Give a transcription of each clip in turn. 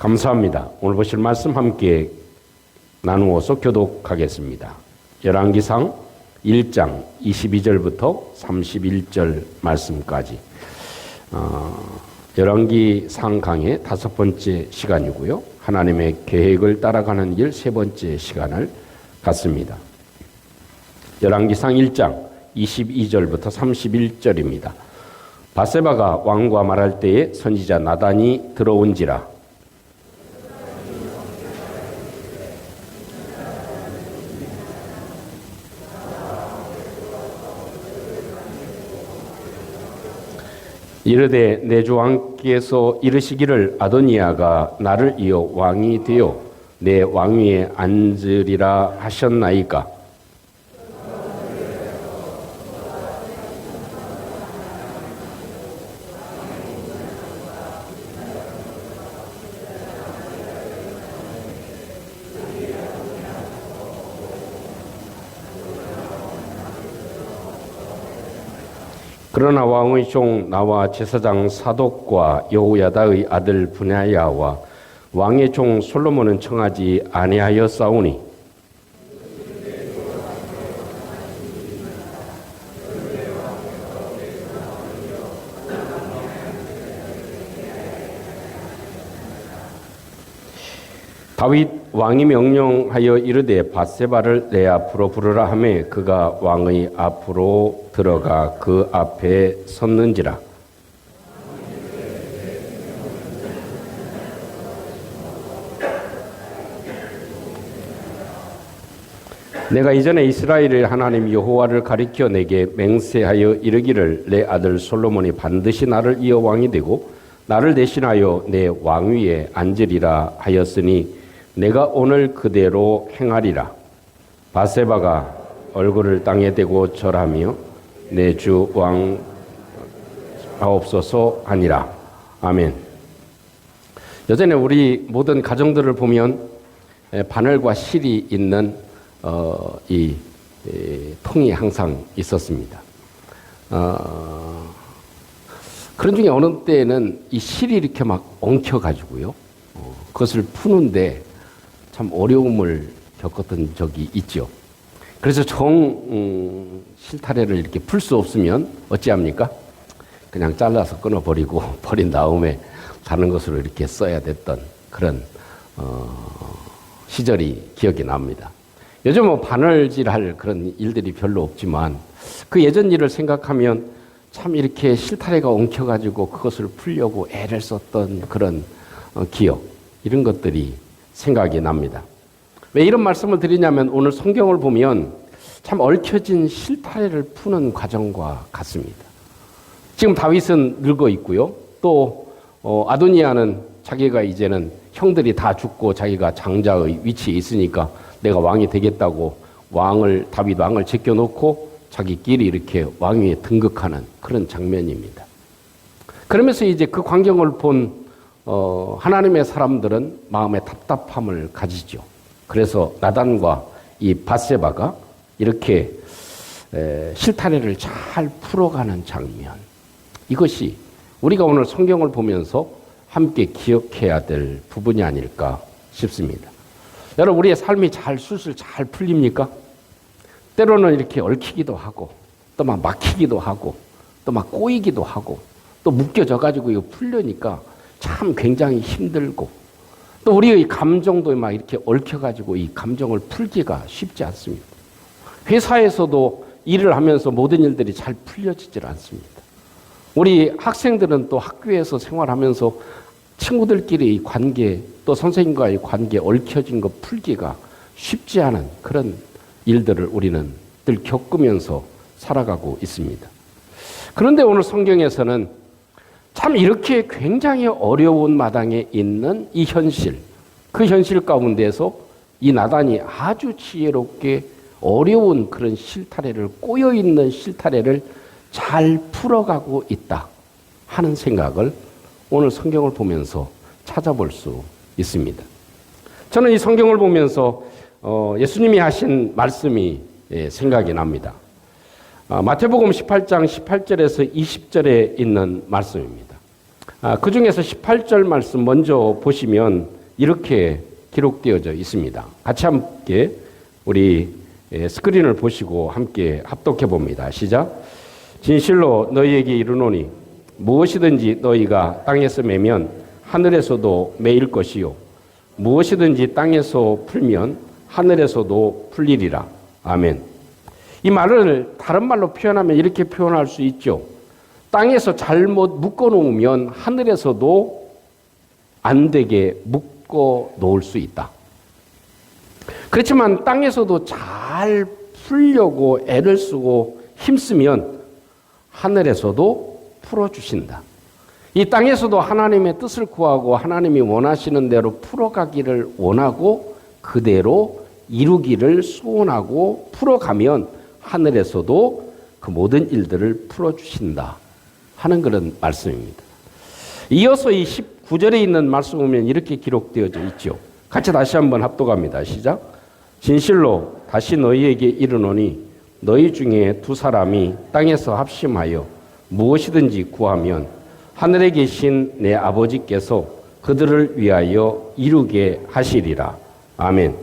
감사합니다. 오늘 보실 말씀 함께 나누어서 교독하겠습니다. 열왕기상 1장 22절부터 31절 말씀까지 열왕기상 강의 5번째 시간이고요. 하나님의 계획을 따라가는 길 3번째 시간을 갖습니다. 열왕기상 1장 22절부터 31절입니다. 바세바가 왕과 말할 때에 선지자 나단이 들어온지라. 이르되 내 주 왕께서 이르시기를 아도니아가 나를 이어 왕이 되어 내 왕위에 앉으리라 하셨나이까. 그러나 왕의 종 나와 제사장 사독과 여호야다의 아들 분야야와 왕의 종 솔로몬은 청하지 아니하였사오니 다윗 왕이 명령하여 이르되 밧세바를 내 앞으로 부르라 하매 그가 왕의 앞으로 들어가 그 앞에 섰는지라. 내가 이전에 이스라엘의 하나님 여호와를 가리켜 내게 맹세하여 이르기를 내 아들 솔로몬이 반드시 나를 이어 왕이 되고 나를 대신하여 내 왕위에 앉으리라 하였으니 내가 오늘 그대로 행하리라. 밧세바가 얼굴을 땅에 대고 절하며 내 주 왕 하옵소서 하니라. 아멘. 여전히 우리 모든 가정들을 보면 바늘과 실이 있는 이 통이 항상 있었습니다. 그런 중에 어느 때에는 이 실이 이렇게 막 엉켜가지고요. 그것을 푸는데 참 어려움을 겪었던 적이 있죠. 그래서 실타래를 이렇게 풀 수 없으면 어찌합니까? 그냥 잘라서 끊어버리고 버린 다음에 다른 것으로 이렇게 써야 됐던 그런 시절이 기억이 납니다. 요즘 뭐 바늘질할 그런 일들이 별로 없지만 그 예전 일을 생각하면 참 이렇게 실타래가 엉켜가지고 그것을 풀려고 애를 썼던 그런 기억, 이런 것들이 생각이 납니다. 왜 이런 말씀을 드리냐면 오늘 성경을 보면 참 얽혀진 실타래를 푸는 과정과 같습니다. 지금 다윗은 늙어 있고요. 또 아도니아는 자기가 이제는 형들이 다 죽고 자기가 장자의 위치에 있으니까 내가 왕이 되겠다고 다윗 왕을 제껴놓고 자기끼리 이렇게 왕위에 등극하는 그런 장면입니다. 그러면서 이제 그 광경을 본 하나님의 사람들은 마음에 답답함을 가지죠. 그래서 나단과 이 밧세바가 이렇게 실타래를 잘 풀어가는 장면, 이것이 우리가 오늘 성경을 보면서 함께 기억해야 될 부분이 아닐까 싶습니다. 여러분, 우리의 삶이 술술 잘 풀립니까? 때로는 이렇게 얽히기도 하고 또 막 막히기도 하고 또 막 꼬이기도 하고 또 묶여져가지고 이거 풀려니까 참 굉장히 힘들고 또 우리의 감정도 막 이렇게 얽혀가지고 이 감정을 풀기가 쉽지 않습니다. 회사에서도 일을 하면서 모든 일들이 잘 풀려지질 않습니다. 우리 학생들은 또 학교에서 생활하면서 친구들끼리의 관계 또 선생님과의 관계 얽혀진 거 풀기가 쉽지 않은 그런 일들을 우리는 늘 겪으면서 살아가고 있습니다. 그런데 오늘 성경에서는 참 이렇게 굉장히 어려운 마당에 있는 이 현실, 그 현실 가운데서 이 나단이 아주 지혜롭게 어려운 그런 실타래를, 꼬여있는 실타래를 잘 풀어가고 있다 하는 생각을 오늘 성경을 보면서 찾아볼 수 있습니다. 저는 이 성경을 보면서 예수님이 하신 말씀이 생각이 납니다. 마태복음 18장 18절에서 20절에 있는 말씀입니다. 그 중에서 18절 말씀 먼저 보시면 이렇게 기록되어져 있습니다. 같이 함께 우리 스크린을 보시고 함께 합독해 봅니다. 시작. 진실로 너희에게 이르노니 무엇이든지 너희가 땅에서 매면 하늘에서도 매일 것이요 무엇이든지 땅에서 풀면 하늘에서도 풀리리라. 아멘. 이 말을 다른 말로 표현하면 이렇게 표현할 수 있죠. 땅에서 잘못 묶어 놓으면 하늘에서도 안 되게 묶어 놓을 수 있다. 그렇지만 땅에서도 잘 풀려고 애를 쓰고 힘쓰면 하늘에서도 풀어주신다. 이 땅에서도 하나님의 뜻을 구하고 하나님이 원하시는 대로 풀어가기를 원하고 그대로 이루기를 소원하고 풀어가면 하늘에서도 그 모든 일들을 풀어주신다 하는 그런 말씀입니다. 이어서 이 19절에 있는 말씀 보면 이렇게 기록되어져 있죠. 같이 다시 한번 합독합니다. 시작. 진실로 다시 너희에게 이르노니 너희 중에 두 사람이 땅에서 합심하여 무엇이든지 구하면 하늘에 계신 내 아버지께서 그들을 위하여 이루게 하시리라. 아멘.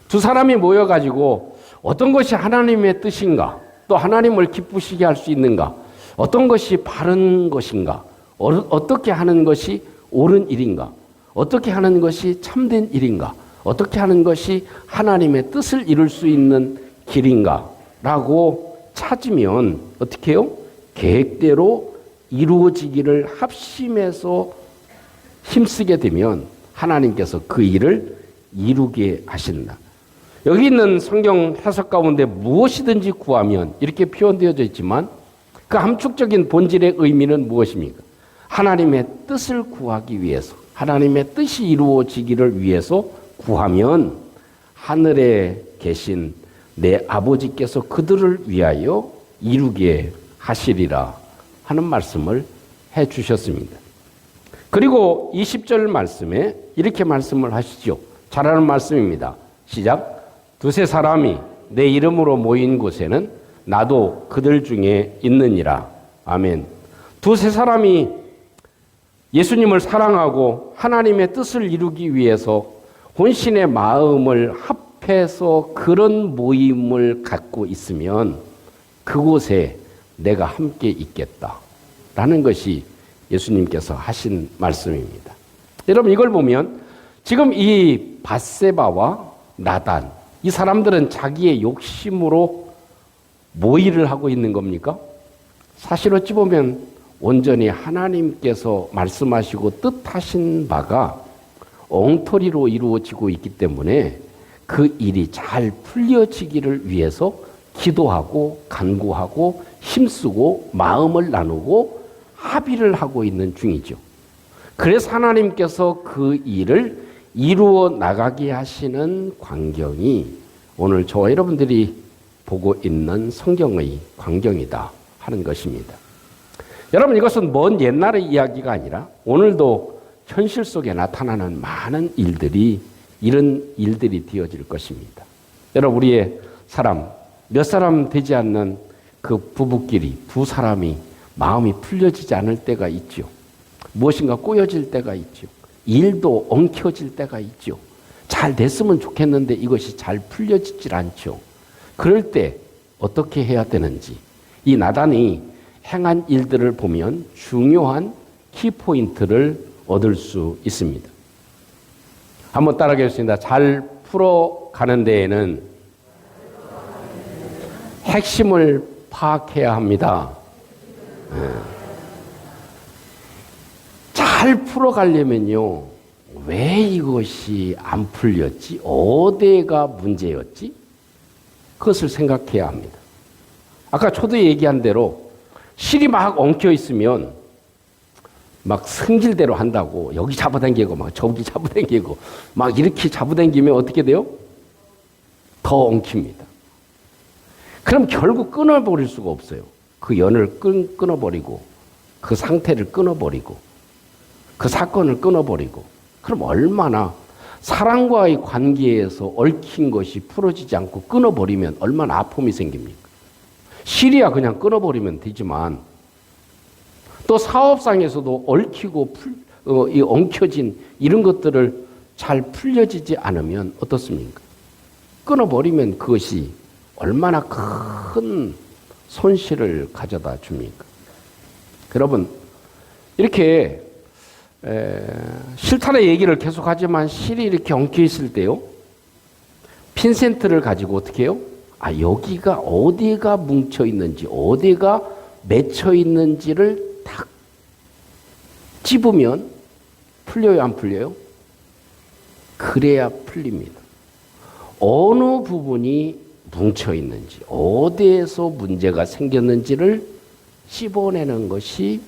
두 사람이 모여가지고 어떤 것이 하나님의 뜻인가, 또 하나님을 기쁘시게 할 수 있는가, 어떤 것이 바른 것인가, 어떻게 하는 것이 옳은 일인가, 어떻게 하는 것이 참된 일인가, 어떻게 하는 것이 하나님의 뜻을 이룰 수 있는 길인가 라고 찾으면 어떻게 해요? 계획대로 이루어지기를 합심해서 힘쓰게 되면 하나님께서 그 일을 이루게 하신다. 여기 있는 성경 해석 가운데 무엇이든지 구하면 이렇게 표현되어져 있지만 그 함축적인 본질의 의미는 무엇입니까? 하나님의 뜻을 구하기 위해서, 하나님의 뜻이 이루어지기를 위해서 구하면 하늘에 계신 내 아버지께서 그들을 위하여 이루게 하시리라 하는 말씀을 해 주셨습니다. 그리고 20절 말씀에 이렇게 말씀을 하시죠. 잘하는 말씀입니다. 시작. 두세 사람이 내 이름으로 모인 곳에는 나도 그들 중에 있느니라. 아멘. 두세 사람이 예수님을 사랑하고 하나님의 뜻을 이루기 위해서 혼신의 마음을 합해서 그런 모임을 갖고 있으면 그곳에 내가 함께 있겠다라는 것이 예수님께서 하신 말씀입니다. 여러분 이걸 보면 지금 이 밧세바와 나단 이 사람들은 자기의 욕심으로 뭐 일을 하고 있는 겁니까? 사실 어찌 보면 온전히 하나님께서 말씀하시고 뜻하신 바가 엉터리로 이루어지고 있기 때문에 그 일이 잘 풀려지기를 위해서 기도하고 간구하고 힘쓰고 마음을 나누고 합의를 하고 있는 중이죠. 그래서 하나님께서 그 일을 이루어 나가게 하시는 광경이 오늘 저와 여러분들이 보고 있는 성경의 광경이다 하는 것입니다. 여러분 이것은 먼 옛날의 이야기가 아니라 오늘도 현실 속에 나타나는 많은 일들이 이런 일들이 되어질 것입니다. 여러분 우리의 사람 몇 사람 되지 않는 그 부부끼리 두 사람이 마음이 풀려지지 않을 때가 있죠. 무엇인가 꼬여질 때가 있죠. 일도 엉켜질 때가 있죠. 잘 됐으면 좋겠는데 이것이 잘 풀려지질 않죠. 그럴 때 어떻게 해야 되는지 이 나단이 행한 일들을 보면 중요한 키포인트를 얻을 수 있습니다. 한번 따라하겠습니다. 잘 풀어가는 데에는 핵심을 파악해야 합니다. 잘 풀어가려면요. 왜 이것이 안 풀렸지? 어디가 문제였지? 그것을 생각해야 합니다. 아까 초대에 얘기한 대로 실이 막 엉켜 있으면 막 승질대로 한다고 여기 잡아당기고 막 저기 잡아당기고 막 이렇게 잡아당기면 어떻게 돼요? 더 엉킵니다. 그럼 결국 끊어버릴 수가 없어요. 그 연을 끊어버리고 그 상태를 끊어버리고 그 사건을 끊어버리고 그럼 얼마나 사랑과의 관계에서 얽힌 것이 풀어지지 않고 끊어버리면 얼마나 아픔이 생깁니까? 실이야 그냥 끊어버리면 되지만 또 사업상에서도 얽히고 이 엉켜진 이런 것들을 잘 풀려지지 않으면 어떻습니까? 끊어버리면 그것이 얼마나 큰 손실을 가져다 줍니까? 여러분, 이렇게 실탄의 얘기를 계속하지만 실이 이렇게 엉켜 있을 때요, 핀센트를 가지고 어떻게 해요? 여기가 어디가 뭉쳐 있는지, 어디가 맺혀 있는지를 딱 찝으면 풀려요, 안 풀려요? 그래야 풀립니다. 어느 부분이 뭉쳐 있는지, 어디에서 문제가 생겼는지를 찝어내는 것이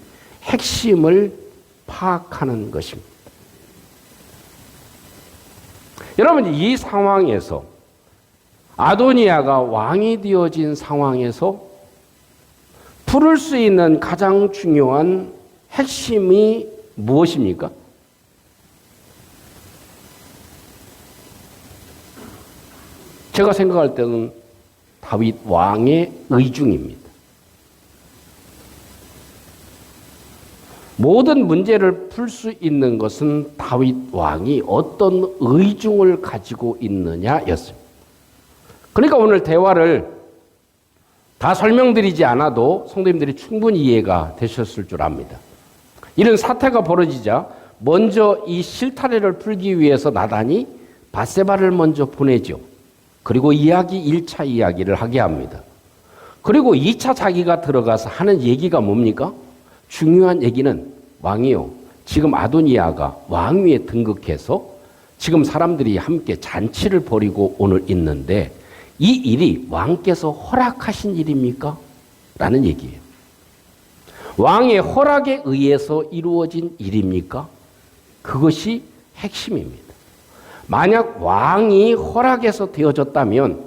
핵심을 파악하는 것입니다. 여러분, 이 상황에서 아도니아가 왕이 되어진 상황에서 풀을 수 있는 가장 중요한 핵심이 무엇입니까? 제가 생각할 때는 다윗 왕의 의중입니다. 모든 문제를 풀 수 있는 것은 다윗 왕이 어떤 의중을 가지고 있느냐였습니다. 그러니까 오늘 대화를 다 설명드리지 않아도 성도님들이 충분히 이해가 되셨을 줄 압니다. 이런 사태가 벌어지자 먼저 이 실타래를 풀기 위해서 나단이 밧세바를 먼저 보내죠. 그리고 1차 이야기를 하게 합니다. 그리고 2차 자기가 들어가서 하는 얘기가 뭡니까? 중요한 얘기는 왕이요, 지금 아도니아가 왕위에 등극해서 지금 사람들이 함께 잔치를 벌이고 오늘 있는데 이 일이 왕께서 허락하신 일입니까? 라는 얘기예요. 왕의 허락에 의해서 이루어진 일입니까? 그것이 핵심입니다. 만약 왕이 허락해서 되어졌다면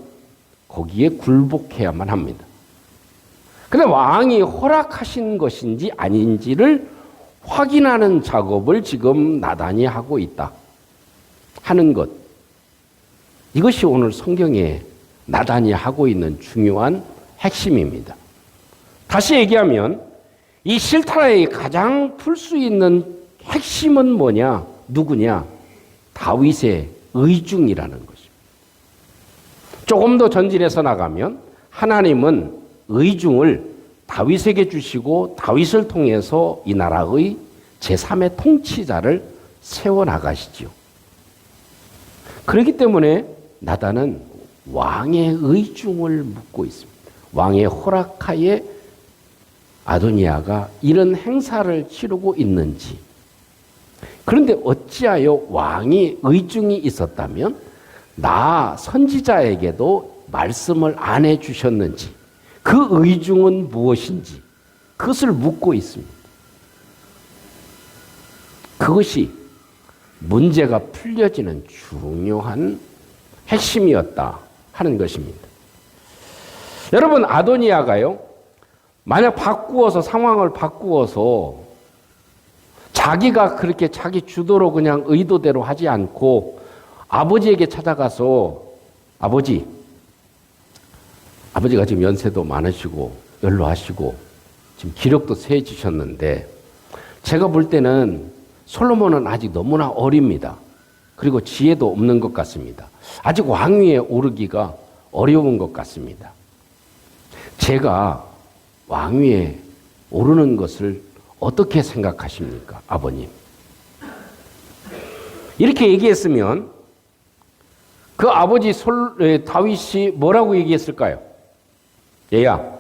거기에 굴복해야만 합니다. 그런데 왕이 허락하신 것인지 아닌지를 확인하는 작업을 지금 나단이 하고 있다 하는 것, 이것이 오늘 성경에 나단이 하고 있는 중요한 핵심입니다. 다시 얘기하면 이 실타래의 가장 풀 수 있는 핵심은 뭐냐? 누구냐? 다윗의 의중이라는 것입니다. 조금 더 전진해서 나가면 하나님은 의중을 다윗에게 주시고 다윗을 통해서 이 나라의 제3의 통치자를 세워나가시죠. 그렇기 때문에 나단은 왕의 의중을 묻고 있습니다. 왕의 허락하에 아도니아가 이런 행사를 치르고 있는지, 그런데 어찌하여 왕이 의중이 있었다면 나 선지자에게도 말씀을 안 해주셨는지, 그 의중은 무엇인지 그것을 묻고 있습니다. 그것이 문제가 풀려지는 중요한 핵심이었다 하는 것입니다. 여러분, 아도니아가요, 만약 상황을 바꾸어서 자기가 그렇게 자기 주도로 그냥 의도대로 하지 않고 아버지에게 찾아가서 아버지가 지금 연세도 많으시고 연로하시고 지금 기력도 세지셨는데 제가 볼 때는 솔로몬은 아직 너무나 어립니다. 그리고 지혜도 없는 것 같습니다. 아직 왕위에 오르기가 어려운 것 같습니다. 제가 왕위에 오르는 것을 어떻게 생각하십니까, 아버님? 이렇게 얘기했으면 그 아버지 다윗이 뭐라고 얘기했을까요? 얘야,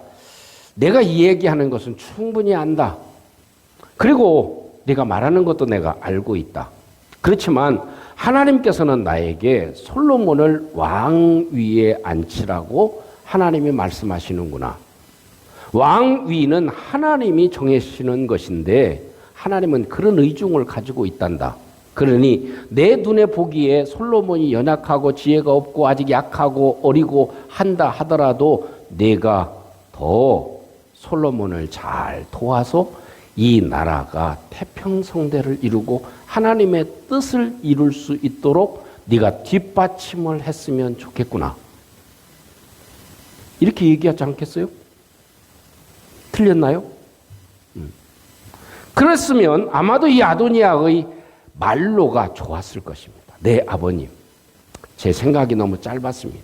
내가 이 얘기하는 것은 충분히 안다. 그리고 네가 말하는 것도 내가 알고 있다. 그렇지만 하나님께서는 나에게 솔로몬을 왕위에 앉히라고 하나님이 말씀하시는구나. 왕위는 하나님이 정해주시는 것인데 하나님은 그런 의중을 가지고 있단다. 그러니 내 눈에 보기에 솔로몬이 연약하고 지혜가 없고 아직 약하고 어리고 한다 하더라도 내가 더 솔로몬을 잘 도와서 이 나라가 태평성대를 이루고 하나님의 뜻을 이룰 수 있도록 네가 뒷받침을 했으면 좋겠구나. 이렇게 얘기하지 않겠어요? 틀렸나요? 그랬으면 아마도 이 아도니아의 말로가 좋았을 것입니다. 네, 아버님. 제 생각이 너무 짧았습니다.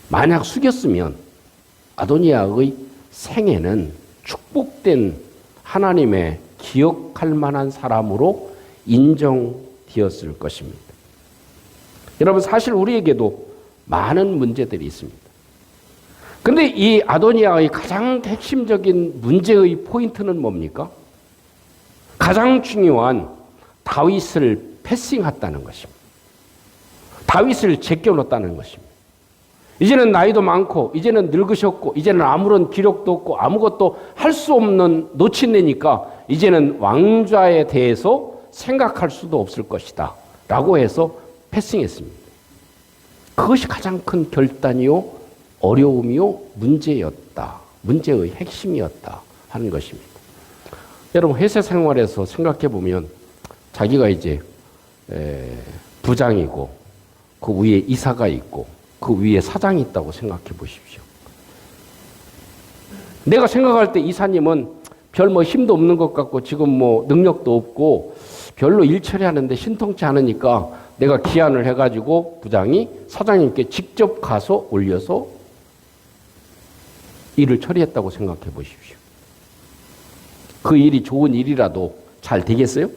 만약 숙였으면 아도니아의 생애는 축복된 하나님의 기억할 만한 사람으로 인정되었을 것입니다. 여러분, 사실 우리에게도 많은 문제들이 있습니다. 근데 이 아도니아의 가장 핵심적인 문제의 포인트는 뭡니까? 가장 중요한 다윗을 패싱했다는 것입니다. 다윗을 제껴놓았다는 것입니다. 이제는 나이도 많고 이제는 늙으셨고 이제는 아무런 기록도 없고 아무것도 할 수 없는 노친네니까 이제는 왕좌에 대해서 생각할 수도 없을 것이다 라고 해서 패싱했습니다. 그것이 가장 큰 결단이요 어려움이요 문제였다. 문제의 핵심이었다 하는 것입니다. 여러분, 회사 생활에서 생각해 보면 자기가 이제 부장이고 그 위에 이사가 있고 그 위에 사장이 있다고 생각해 보십시오. 내가 생각할 때 이사님은 별 뭐 힘도 없는 것 같고 지금 뭐 능력도 없고 별로 일 처리하는데 신통치 않으니까 내가 기한을 해가지고 부장이 사장님께 직접 가서 올려서 일을 처리했다고 생각해 보십시오. 그 일이 좋은 일이라도 잘 되겠어요?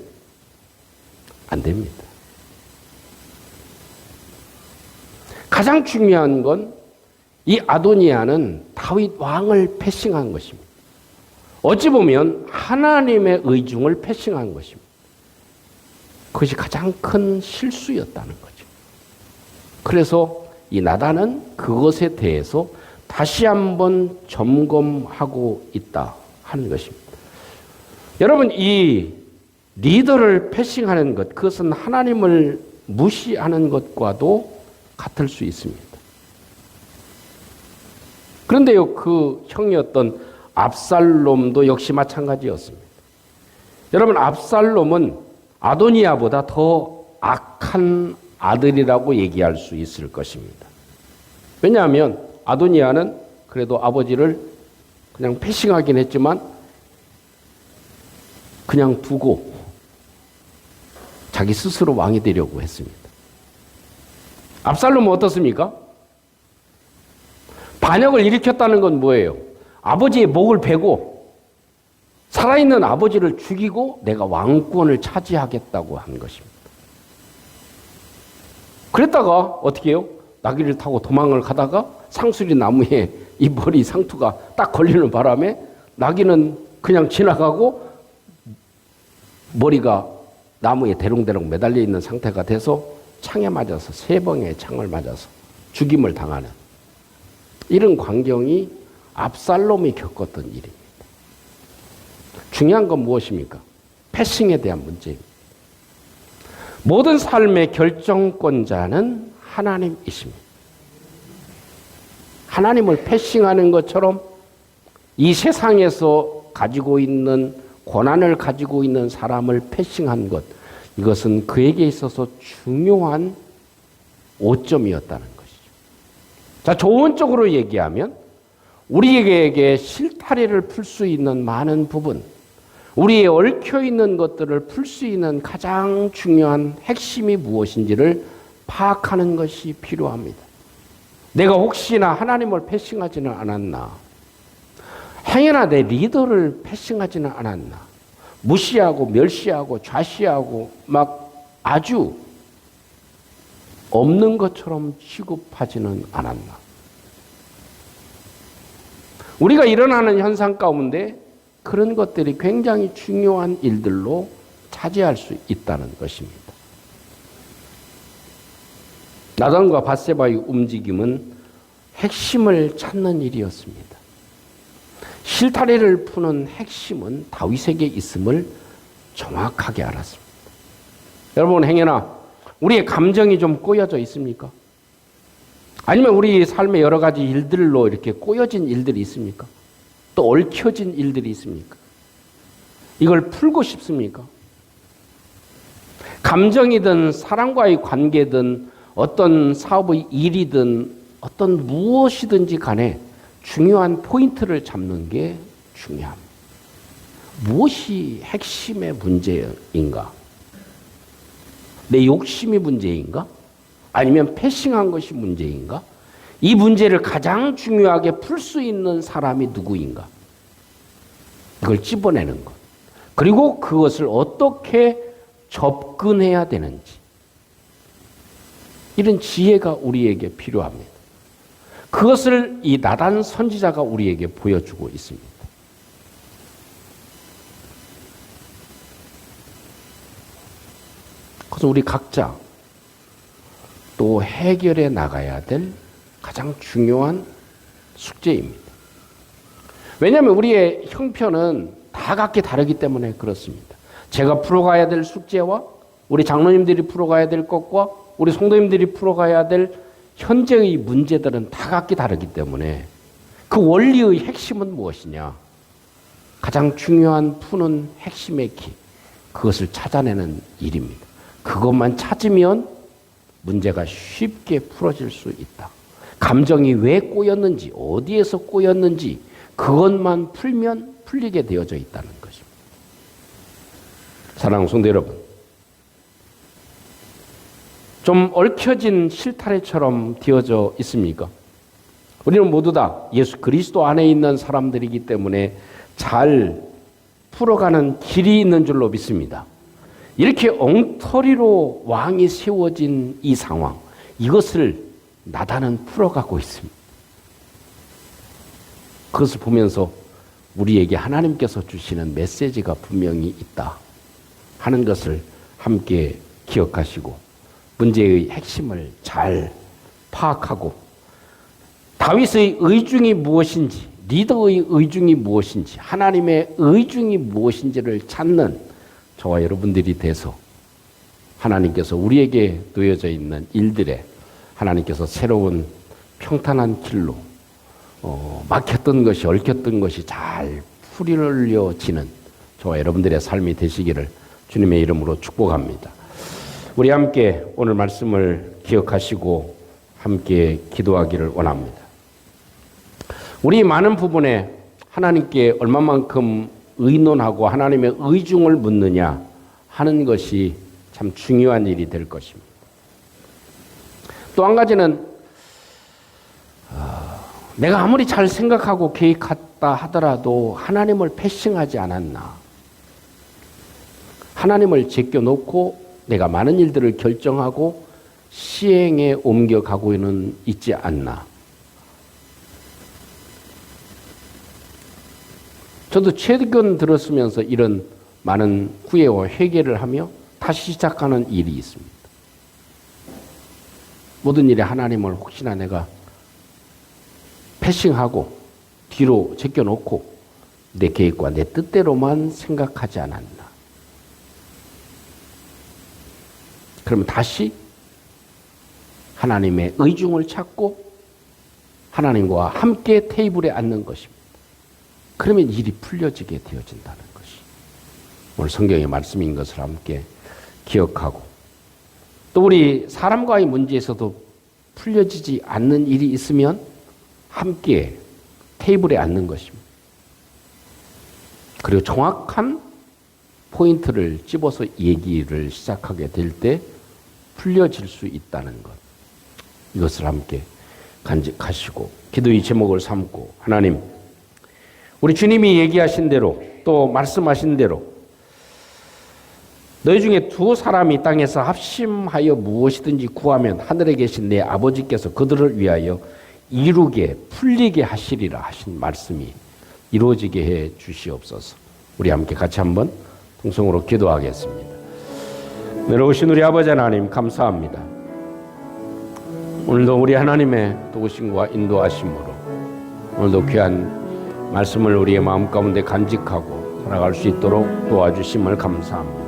안 됩니다. 가장 중요한 건 이 아도니아는 다윗 왕을 패싱한 것입니다. 어찌 보면 하나님의 의중을 패싱한 것입니다. 그것이 가장 큰 실수였다는 거죠. 그래서 이 나단은 그것에 대해서 다시 한번 점검하고 있다 하는 것입니다. 여러분, 이 리더를 패싱하는 것, 그것은 하나님을 무시하는 것과도 같을 수 있습니다. 그런데요, 그 형이었던 압살롬도 역시 마찬가지였습니다. 여러분, 압살롬은 아도니아보다 더 악한 아들이라고 얘기할 수 있을 것입니다. 왜냐하면 아도니아는 그래도 아버지를 그냥 패싱하긴 했지만 그냥 두고 자기 스스로 왕이 되려고 했습니다. 압살롬은 어떻습니까? 반역을 일으켰다는 건 뭐예요? 아버지의 목을 베고 살아있는 아버지를 죽이고 내가 왕권을 차지하겠다고 한 것입니다. 그랬다가 어떻게 해요? 나귀를 타고 도망을 가다가 상수리 나무에 이 머리 상투가 딱 걸리는 바람에 나귀는 그냥 지나가고 머리가 나무에 대롱대롱 매달려 있는 상태가 돼서 창에 맞아서 3방의 창을 맞아서 죽임을 당하는 이런 광경이 압살롬이 겪었던 일입니다. 중요한 건 무엇입니까? 패싱에 대한 문제입니다. 모든 삶의 결정권자는 하나님이십니다. 하나님을 패싱하는 것처럼 이 세상에서 가지고 있는 고난을 가지고 있는 사람을 패싱한 것, 이것은 그에게 있어서 중요한 오점이었다는 것이죠. 자, 좋은 쪽으로 얘기하면 우리에게 실타래를 풀 수 있는 많은 부분, 우리의 얽혀있는 것들을 풀 수 있는 가장 중요한 핵심이 무엇인지를 파악하는 것이 필요합니다. 내가 혹시나 하나님을 패싱하지는 않았나? 행여나 내 리더를 패싱하지는 않았나? 무시하고 멸시하고 좌시하고 막 아주 없는 것처럼 취급하지는 않았나? 우리가 일어나는 현상 가운데 그런 것들이 굉장히 중요한 일들로 차지할 수 있다는 것입니다. 나단과 밧세바의 움직임은 핵심을 찾는 일이었습니다. 실타래를 푸는 핵심은 다윗에게 있음을 정확하게 알았습니다. 여러분, 행여나 우리의 감정이 좀 꼬여져 있습니까? 아니면 우리 삶의 여러 가지 일들로 이렇게 꼬여진 일들이 있습니까? 또 얽혀진 일들이 있습니까? 이걸 풀고 싶습니까? 감정이든 사랑과의 관계든 어떤 사업의 일이든 어떤 무엇이든지 간에 중요한 포인트를 잡는 게 중요합니다. 무엇이 핵심의 문제인가? 내 욕심이 문제인가? 아니면 패싱한 것이 문제인가? 이 문제를 가장 중요하게 풀 수 있는 사람이 누구인가? 이걸 찝어내는 것. 그리고 그것을 어떻게 접근해야 되는지. 이런 지혜가 우리에게 필요합니다. 그것을 이 나단 선지자가 우리에게 보여주고 있습니다. 그래서 우리 각자 또 해결해 나가야 될 가장 중요한 숙제입니다. 왜냐하면 우리의 형편은 다 각기 다르기 때문에 그렇습니다. 제가 풀어가야 될 숙제와 우리 장로님들이 풀어가야 될 것과 우리 성도님들이 풀어가야 될 현재의 문제들은 다 각기 다르기 때문에 그 원리의 핵심은 무엇이냐? 가장 중요한 푸는 핵심의 키, 그것을 찾아내는 일입니다. 그것만 찾으면 문제가 쉽게 풀어질 수 있다. 감정이 왜 꼬였는지, 어디에서 꼬였는지 그것만 풀면 풀리게 되어져 있다는 것입니다. 사랑하는 성도 여러분, 좀 얽혀진 실타래처럼 되어져 있습니까? 우리는 모두 다 예수 그리스도 안에 있는 사람들이기 때문에 잘 풀어가는 길이 있는 줄로 믿습니다. 이렇게 엉터리로 왕이 세워진 이 상황, 이것을 나단은 풀어가고 있습니다. 그것을 보면서 우리에게 하나님께서 주시는 메시지가 분명히 있다 하는 것을 함께 기억하시고 문제의 핵심을 잘 파악하고 다윗의 의중이 무엇인지, 리더의 의중이 무엇인지, 하나님의 의중이 무엇인지를 찾는 저와 여러분들이 돼서 하나님께서 우리에게 놓여져 있는 일들에 하나님께서 새로운 평탄한 길로 막혔던 것이, 얽혔던 것이 잘 풀려지는 저와 여러분들의 삶이 되시기를 주님의 이름으로 축복합니다. 우리 함께 오늘 말씀을 기억하시고 함께 기도하기를 원합니다. 우리 많은 부분에 하나님께 얼마만큼 의논하고 하나님의 의중을 묻느냐 하는 것이 참 중요한 일이 될 것입니다. 또 한 가지는 내가 아무리 잘 생각하고 계획했다 하더라도 하나님을 패싱하지 않았나, 하나님을 제껴놓고 내가 많은 일들을 결정하고 시행에 옮겨가고는 있지 않나. 저도 최근 들었으면서 이런 많은 후회와 회개를 하며 다시 시작하는 일이 있습니다. 모든 일에 하나님을 혹시나 내가 패싱하고 뒤로 제껴놓고 내 계획과 내 뜻대로만 생각하지 않았나. 그러면 다시 하나님의 의중을 찾고 하나님과 함께 테이블에 앉는 것입니다. 그러면 일이 풀려지게 되어진다는 것이 오늘 성경의 말씀인 것을 함께 기억하고, 또 우리 사람과의 문제에서도 풀려지지 않는 일이 있으면 함께 테이블에 앉는 것입니다. 그리고 정확한 포인트를 집어서 얘기를 시작하게 될 때 풀려질 수 있다는 것, 이것을 함께 간직하시고 기도의 제목을 삼고, 하나님, 우리 주님이 얘기하신 대로 또 말씀하신 대로 너희 중에 두 사람이 땅에서 합심하여 무엇이든지 구하면 하늘에 계신 내 아버지께서 그들을 위하여 이루게 풀리게 하시리라 하신 말씀이 이루어지게 해 주시옵소서. 우리 함께 같이 한번 통성으로 기도하겠습니다. 내려오신 우리 아버지 하나님, 감사합니다. 오늘도 우리 하나님의 도우심과 인도하심으로 오늘도 귀한 말씀을 우리의 마음 가운데 간직하고 살아갈 수 있도록 도와주심을 감사합니다.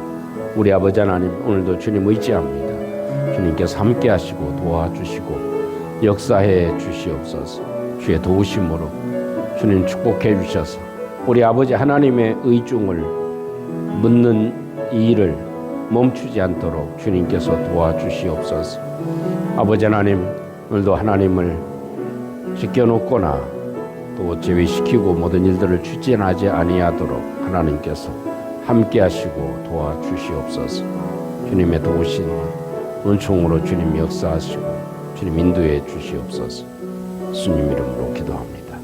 우리 아버지 하나님, 오늘도 주님 의지합니다. 주님께서 함께 하시고 도와주시고 역사해 주시옵소서. 주의 도우심으로 주님 축복해 주셔서 우리 아버지 하나님의 의중을 묻는 이 일을 멈추지 않도록 주님께서 도와주시옵소서. 아버지 하나님, 오늘도 하나님을 지켜놓거나 또 제외시키고 모든 일들을 추진하지 아니하도록 하나님께서 함께 하시고 도와주시옵소서. 주님의 도우신 은총으로 주님 역사하시고 주님 인도해 주시옵소서. 예수님 이름으로 기도합니다.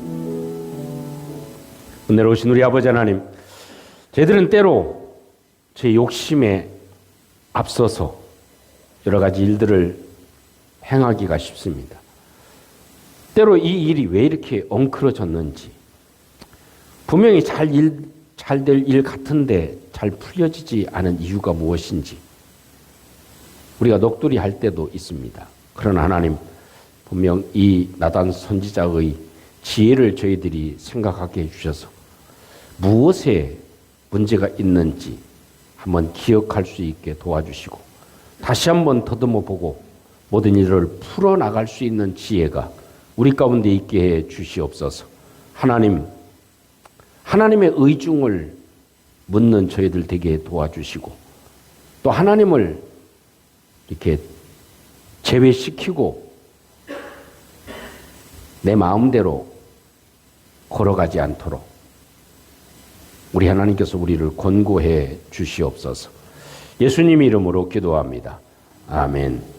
은혜로우신 우리 아버지 하나님, 저희들은 때로 제 욕심에 앞서서 여러 가지 일들을 행하기가 쉽습니다. 때로 이 일이 왜 이렇게 엉클어졌는지, 분명히 잘 될 일 같은데 잘 풀려지지 않은 이유가 무엇인지 우리가 넋두리 할 때도 있습니다. 그러나 하나님, 분명 이 나단 선지자의 지혜를 저희들이 생각하게 해주셔서 무엇에 문제가 있는지 한번 기억할 수 있게 도와주시고 다시 한번 더듬어 보고 모든 일을 풀어나갈 수 있는 지혜가 우리 가운데 있게 해 주시옵소서. 하나님의 의중을 묻는 저희들 되게 도와주시고 또 하나님을 이렇게 제외시키고 내 마음대로 걸어가지 않도록 우리 하나님께서 우리를 권고해 주시옵소서. 예수님 이름으로 기도합니다. 아멘.